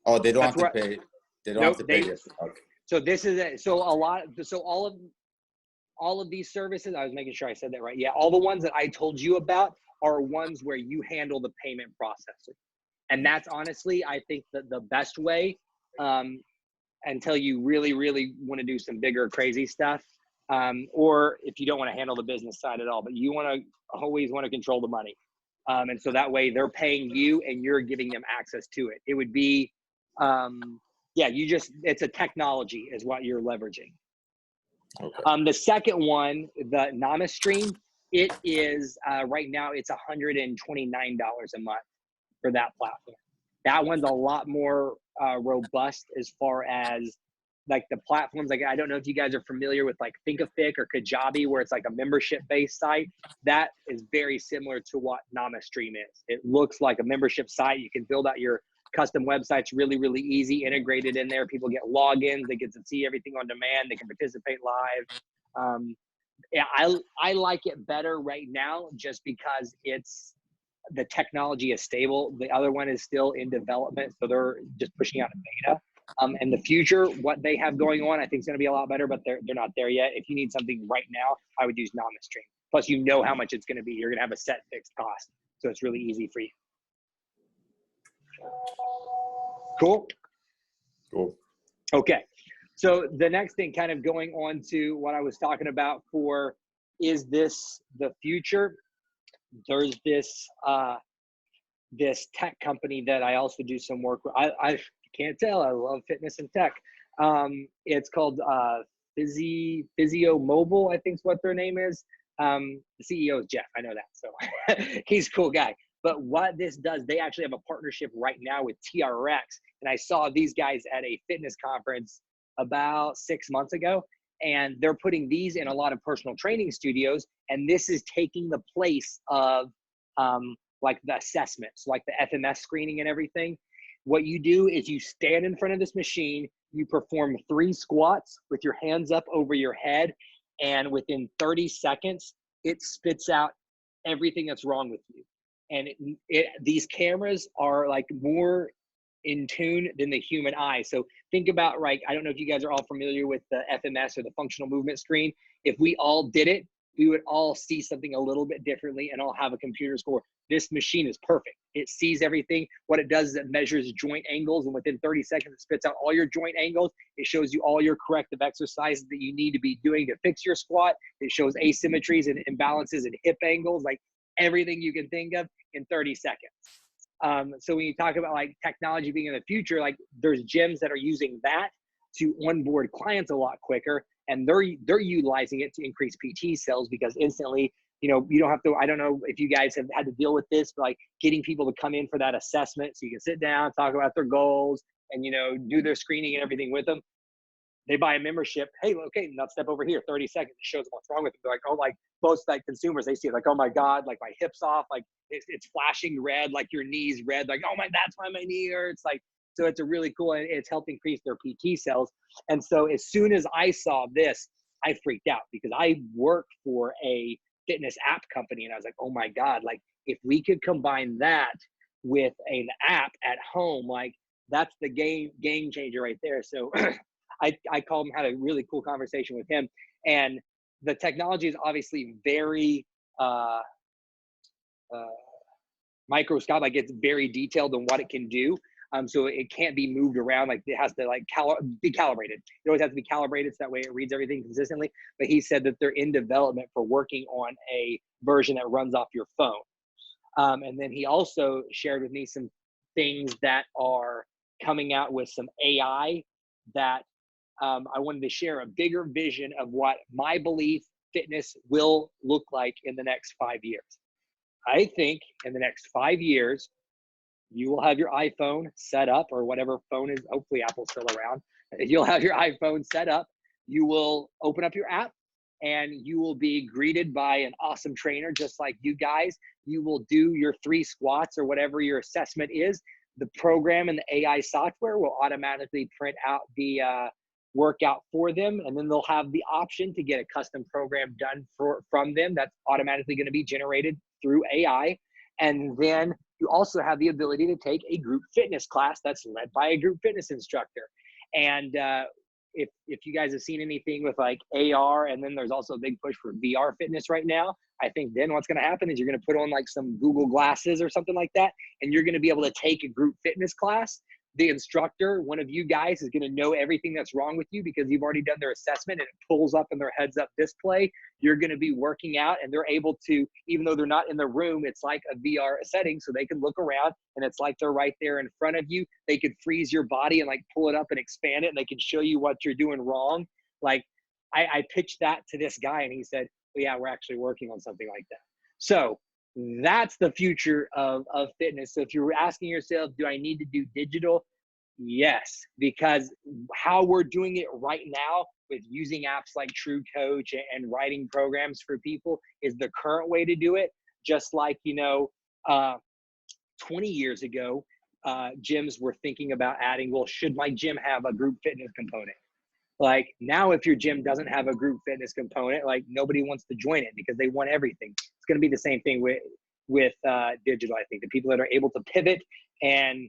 Oh, they don't have to pay. They don't have to pay this. Okay. So this is it. So all of these services, I was making sure I said that right. Yeah, all the ones that I told you about are ones where you handle the payment processing. And that's honestly, I think that the best way, until you really, really want to do some bigger, crazy stuff, or if you don't want to handle the business side at all, but you always want to control the money. And so that way they're paying you and you're giving them access to it. It would be, it's a technology is what you're leveraging. Okay. The second one, the NamaStream, it is right now it's $129 a month for that platform. That one's a lot more robust as far as like the platforms. Like, I don't know if you guys are familiar with like Thinkific or Kajabi, where it's like a membership-based site. That is very similar to what NamaStream is. It looks like a membership site. You can build out your custom websites really, really easy, integrated in there. People get logins. They get to see everything on demand. They can participate live. Yeah, I like it better right now just because the technology is stable. The other one is still in development, so they're just pushing out a beta. In the future, what they have going on, I think is going to be a lot better, but they're not there yet. If you need something right now, I would use NamaStream. Plus, you know how much it's going to be. You're going to have a set fixed cost, so it's really easy for you. Cool? Cool. Okay. So the next thing, kind of going on to what I was talking about for, is this the future? There's this tech company that I also do some work with. I can't tell, I love fitness and tech. It's called Physio Mobile, I think is what their name is. The CEO is Jeff, I know that, so he's a cool guy. But what this does, they actually have a partnership right now with TRX, and I saw these guys at a fitness conference about 6 months ago, and they're putting these in a lot of personal training studios, and this is taking the place of like the assessments, like the FMS screening and everything. What you do is you stand in front of this machine, you perform 3 squats with your hands up over your head, and within 30 seconds, it spits out everything that's wrong with you. And these cameras are like more in tune than the human eye. So think about, like, I don't know if you guys are all familiar with the FMS or the functional movement screen. If we all did it, we would all see something a little bit differently and all have a computer score. This machine is perfect. It sees everything. What it does is it measures joint angles, and within 30 seconds, it spits out all your joint angles. It shows you all your corrective exercises that you need to be doing to fix your squat. It shows asymmetries and imbalances and hip angles, like everything you can think of in 30 seconds. So when you talk about like technology being in the future, like there's gyms that are using that. to onboard clients a lot quicker, and they're utilizing it to increase PT sales because instantly, you know, you don't have to, I don't know if you guys have had to deal with this, but like getting people to come in for that assessment so you can sit down, talk about their goals, and, you know, do their screening and everything with them. They buy a membership. Hey, okay, now step over here, 30 seconds. It shows them what's wrong with them. They're like, oh, like most like consumers, they see it like, oh my God, like my hip's off, like it's flashing red, like your knee's red, like, oh my, that's why my knee hurts. Like, so it's a really cool, and it's helped increase their PT sales. And so as soon as I saw this, I freaked out because I work for a fitness app company, and I was like, oh my God, like if we could combine that with an app at home, like that's the game changer right there. So I called him, had a really cool conversation with him, and the technology is obviously very microscopic, like it's very detailed on what it can do. So it can't be moved around. Like it has to like be calibrated. It always has to be calibrated so that way it reads everything consistently. But he said that they're in development for working on a version that runs off your phone. And then he also shared with me some things that are coming out with some AI that I wanted to share a bigger vision of what my belief fitness will look like in the next 5 years. I think in the next 5 years, you will have your iPhone set up, or whatever phone is, hopefully Apple's still around. You'll have your iPhone set up. You will open up your app and you will be greeted by an awesome trainer just like you guys. You will do your 3 squats or whatever your assessment is. The program and the AI software will automatically print out the workout for them, and then they'll have the option to get a custom program done from them that's automatically going to be generated through AI. And then you also have the ability to take a group fitness class that's led by a group fitness instructor. And if you guys have seen anything with like AR, and then there's also a big push for VR fitness right now, I think then what's going to happen is you're going to put on like some Google glasses or something like that, and you're going to be able to take a group fitness class. The instructor, one of you guys, is going to know everything that's wrong with you because you've already done their assessment, and it pulls up in their heads up display. You're going to be working out, and they're able to, even though they're not in the room, it's like a VR setting, so they can look around and it's like they're right there in front of you. They could freeze your body and like pull it up and expand it, and they can show you what you're doing wrong. Like I pitched that to this guy, and he said, well, yeah, we're actually working on something like that. So that's the future of fitness. So if you're asking yourself, do I need to do digital? Yes, because how we're doing it right now with using apps like True Coach and writing programs for people is the current way to do it. Just like, 20 years ago, gyms were thinking about adding, well, should my gym have a group fitness component? Like now, if your gym doesn't have a group fitness component, like nobody wants to join it because they want everything. It's going to be the same thing with digital. I think the people that are able to pivot and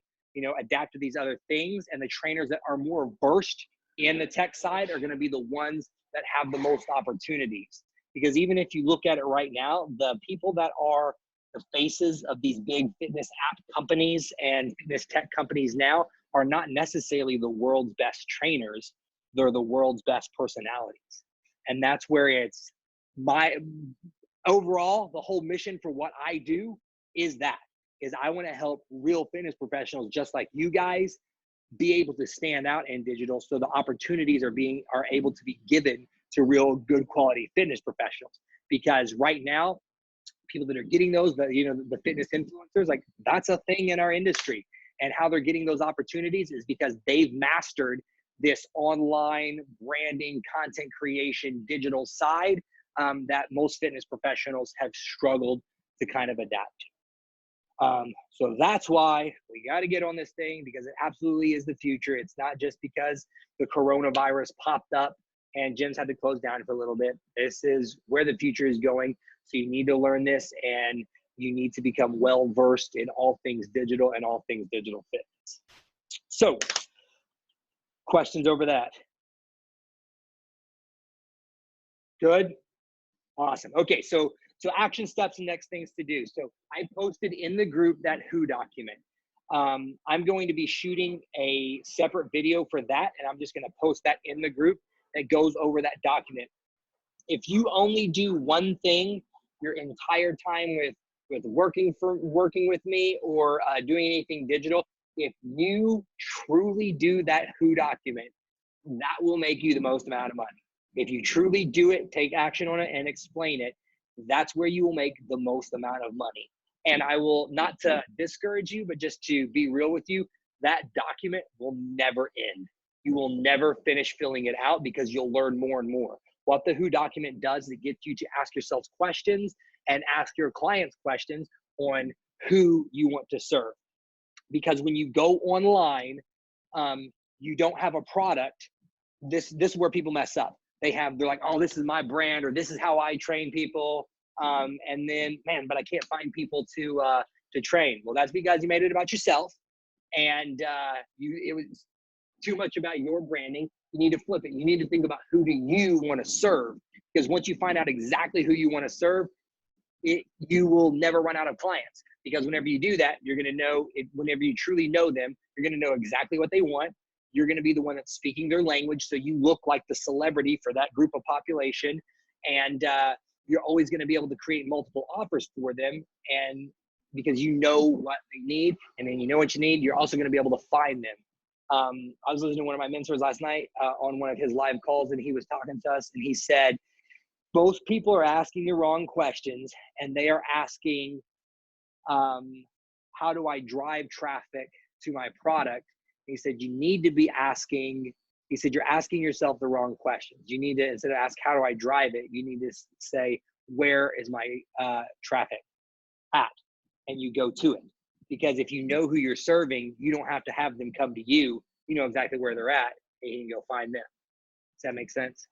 adapt to these other things, and the trainers that are more versed in the tech side are going to be the ones that have the most opportunities. Because even if you look at it right now, the people that are the faces of these big fitness app companies and fitness tech companies now are not necessarily the world's best trainers. They're the world's best personalities. And that's where it's my overall, the whole mission for what I do is I want to help real fitness professionals just like you guys be able to stand out in digital, so the opportunities are able to be given to real good quality fitness professionals. Because right now, people that are getting those, the fitness influencers, like that's a thing in our industry. And how they're getting those opportunities is because they've mastered this online branding, content creation, digital side that most fitness professionals have struggled to kind of adapt to. So that's why we got to get on this thing, because it absolutely is the future. It's not just because the coronavirus popped up and gyms had to close down for a little bit. This is where the future is going. So you need to learn this, and you need to become well-versed in all things digital and all things digital fitness. So questions over that? Good? Awesome. Okay, so action steps and next things to do. So I posted in the group that WHO document. I'm going to be shooting a separate video for that, and I'm just going to post that in the group that goes over that document. If you only do one thing your entire time with working with me or doing anything digital, if you truly do that WHO document, that will make you the most amount of money. If you truly do it, take action on it, and explain it, that's where you will make the most amount of money. And I will, not to discourage you, but just to be real with you, that document will never end. You will never finish filling it out because you'll learn more and more. What the Who document does is it gets you to ask yourselves questions and ask your clients questions on who you want to serve. Because when you go online, you don't have a product. This is where people mess up. They're like, oh, this is my brand, or this is how I train people. And then, man, but I can't find people to train. Well, that's because you made it about yourself, and it was too much about your branding. You need to flip it. You need to think about who do you want to serve, because once you find out exactly who you want to serve, you will never run out of clients. Because whenever you do that, you're going to know it. Whenever you truly know them, you're going to know exactly what they want. You're going to be the one that's speaking their language, so you look like the celebrity for that group of population, and you're always going to be able to create multiple offers for them, and because you know what they need, and then you know what you need, you're also going to be able to find them. I was listening to one of my mentors last night on one of his live calls, and he was talking to us, and he said, both people are asking the wrong questions, and they are asking, how do I drive traffic to my product? He said, you need to be asking, he said, you're asking yourself the wrong questions. You need to, instead of ask, how do I drive it? You need to say, where is my traffic at? And you go to it. Because if you know who you're serving, you don't have to have them come to you. You know exactly where they're at, and you can go find them. Does that make sense?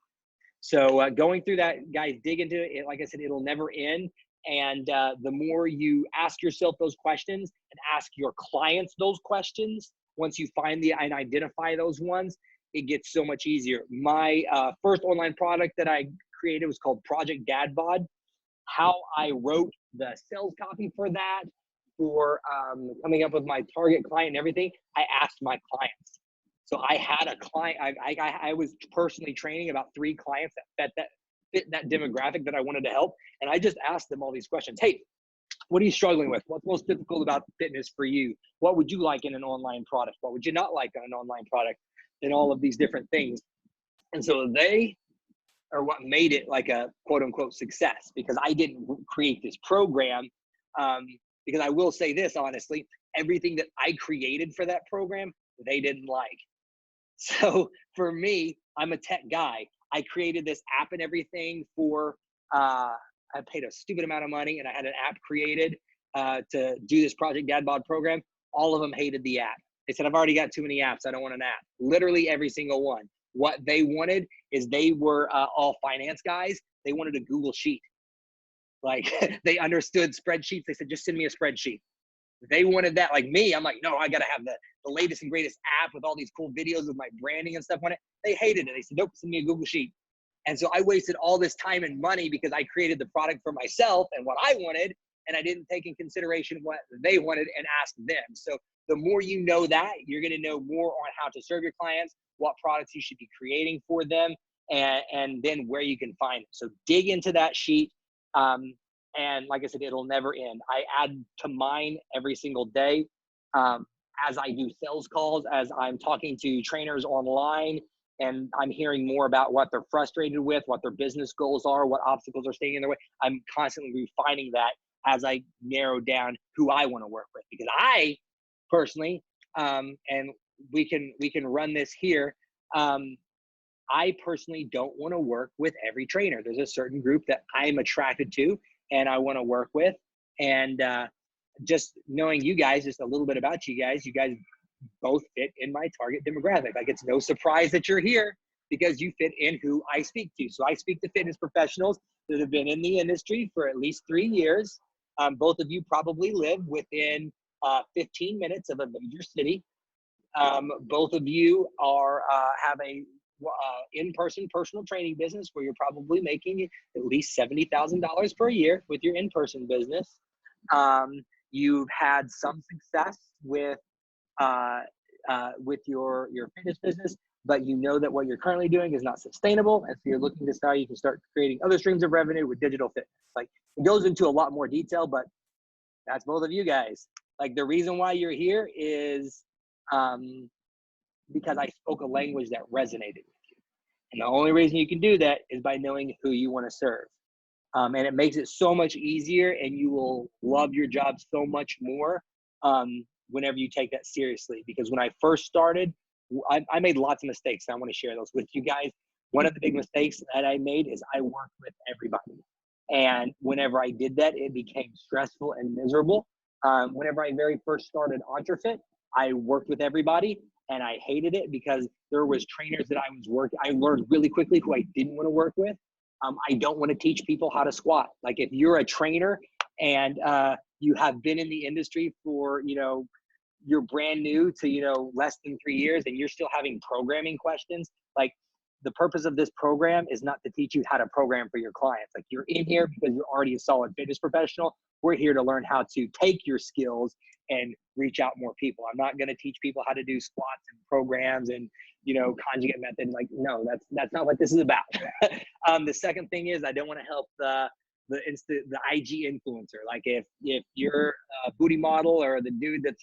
So going through that, guys, dig into it. Like I said, it'll never end. And the more you ask yourself those questions and ask your clients those questions, once you find and identify those ones, it gets so much easier. My first online product that I created was called Project Dad Bod. How I wrote the sales copy for that, for coming up with my target client and everything, I asked my clients. So I had a client, I was personally training about 3 clients that fit that demographic that I wanted to help. And I just asked them all these questions. Hey, what are you struggling with? What's most difficult about fitness for you? What would you like in an online product? What would you not like on an online product? And all of these different things. And so they are what made it like a quote unquote success, because I didn't create this program. Because I will say this, honestly, everything that I created for that program, they didn't like. So for me, I'm a tech guy. I created this app and everything for, I paid a stupid amount of money, and I had an app created to do this Project Dad Bod program. All of them hated the app. They said, I've already got too many apps. I don't want an app. Literally every single one. What they wanted is, they were all finance guys. They wanted a Google sheet. Like they understood spreadsheets. They said, just send me a spreadsheet. They wanted that. Like me, I'm like, no, I got to have the latest and greatest app with all these cool videos of my branding and stuff on it. They hated it. They said, nope, send me a Google sheet. And so I wasted all this time and money because I created the product for myself and what I wanted, and I didn't take in consideration what they wanted and ask them. So the more you know that, you're going to know more on how to serve your clients, what products you should be creating for them, and then where you can find them. So dig into that sheet. And like I said, it'll never end. I add to mine every single day. As I do sales calls, as I'm talking to trainers online, and I'm hearing more about what they're frustrated with, what their business goals are, what obstacles are standing in their way. I'm constantly refining that as I narrow down who I want to work with. Because I personally, and we can run this here, I personally don't want to work with every trainer. There's a certain group that I'm attracted to and I want to work with. And just knowing you guys, just a little bit about you guys both fit in my target demographic. Like, it's no surprise that you're here, because you fit in who I speak to. So I speak to fitness professionals that have been in the industry for at least 3 years. Both of you probably live within 15 minutes of a major city. Both of you have a in-person personal training business where you're probably making at least $70,000 per year with your in-person business. You've had some success with your fitness business, but you know that what you're currently doing is not sustainable, and so you're looking to start. You can start creating other streams of revenue with digital fitness. Like, it goes into a lot more detail, but that's both of you guys. Like, the reason why you're here is because I spoke a language that resonated with you. And the only reason you can do that is by knowing who you want to serve. And it makes it so much easier, and you will love your job so much more whenever you take that seriously. Because when I first started, I made lots of mistakes. And I want to share those with you guys. One of the big mistakes that I made is I worked with everybody. And whenever I did that, it became stressful and miserable. Whenever I very first started EntreFit, I worked with everybody, and I hated it because there was trainers that I learned really quickly who I didn't want to work with. I don't want to teach people how to squat. Like, if you're a trainer and you have been in the industry for, you're brand new to, less than 3 years, and you're still having programming questions, like, the purpose of this program is not to teach you how to program for your clients. Like, you're in here because you're already a solid fitness professional. We're here to learn how to take your skills and reach out more people. I'm not going to teach people how to do squats and programs and, conjugate method. Like, no, that's not what this is about. The second thing is, I don't want to help the IG influencer. Like, if you're a booty model or the dude that's,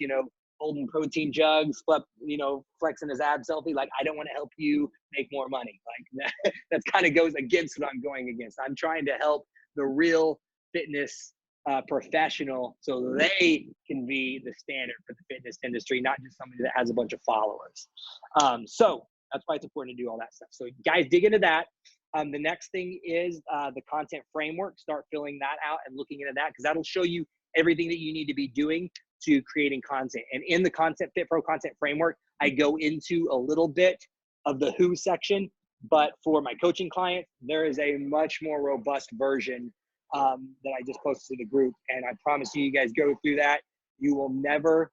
holding protein jugs, flexing his ab selfie, like, I don't want to help you make more money. Like, that kind of goes against what I'm going against. I'm trying to help the real fitness professional so they can be the standard for the fitness industry, not just somebody that has a bunch of followers. So that's why it's important to do all that stuff. So guys, dig into that. The next thing is the content framework. Start filling that out and looking into that, because that'll show you everything that you need to be doing to creating content. And in the Content Fit Pro content framework, I go into a little bit of the who section, but for my coaching clients, there is a much more robust version that I just posted to the group. And I promise you guys go through that. You will never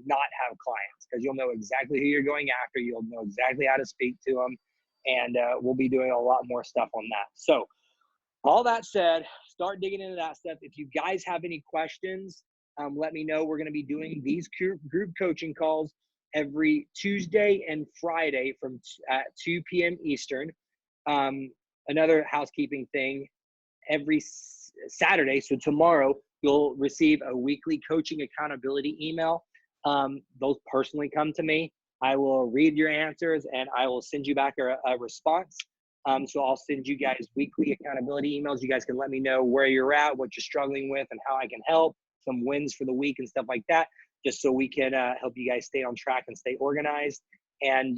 not have clients, because you'll know exactly who you're going after. You'll know exactly how to speak to them. And we'll be doing a lot more stuff on that. So all that said, start digging into that stuff. If you guys have any questions, let me know. We're going to be doing these group coaching calls every Tuesday and Friday from 2 p.m. Eastern. Another housekeeping thing, every Saturday, so tomorrow, you'll receive a weekly coaching accountability email. Those personally come to me. I will read your answers and I will send you back a response. So I'll send you guys weekly accountability emails. You guys can let me know where you're at, what you're struggling with, and how I can help, some wins for the week and stuff like that, just so we can help you guys stay on track and stay organized. And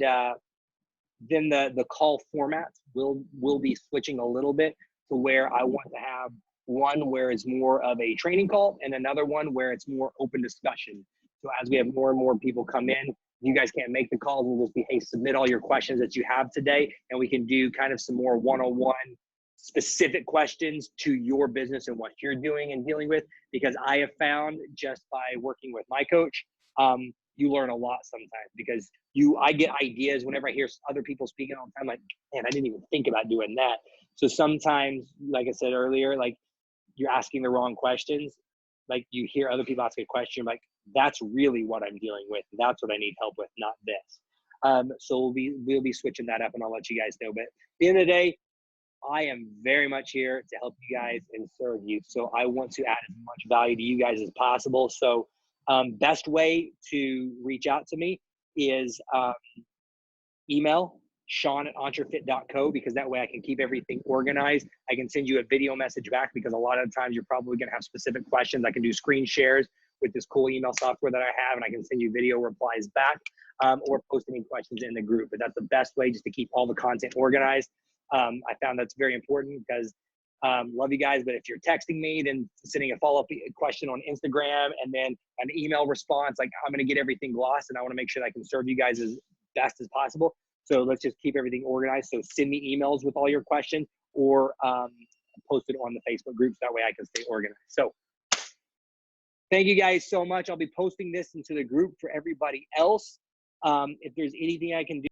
then the call format will be switching a little bit to where I want to have one where it's more of a training call and another one where it's more open discussion. So as we have more and more people come in, you guys can't make the calls. We'll just be, hey, submit all your questions that you have today, and we can do kind of some more one-on-one specific questions to your business and what you're doing and dealing with. Because I have found, just by working with my coach, you learn a lot sometimes, because I get ideas whenever I hear other people speaking all the time, like, man, I didn't even think about doing that. So sometimes, like I said earlier, like, you're asking the wrong questions. Like, you hear other people ask a question, like, that's really what I'm dealing with. That's what I need help with, not this. So we'll be switching that up, and I'll let you guys know. But at the end of the day, I am very much here to help you guys and serve you. So I want to add as much value to you guys as possible. So best way to reach out to me is email Sean@entrefit.co, because that way I can keep everything organized. I can send you a video message back, because a lot of times you're probably going to have specific questions. I can do screen shares with this cool email software that I have, and I can send you video replies back, or post any questions in the group. But that's the best way, just to keep all the content organized. I found that's very important, because love you guys, but if you're texting me, then sending a follow-up question on Instagram and then an email response, like, I'm going to get everything lost, and I want to make sure that I can serve you guys as best as possible. So let's just keep everything organized. So send me emails with all your questions, or post it on the Facebook groups. That way I can stay organized. So thank you guys so much. I'll be posting this into the group for everybody else. If there's anything I can do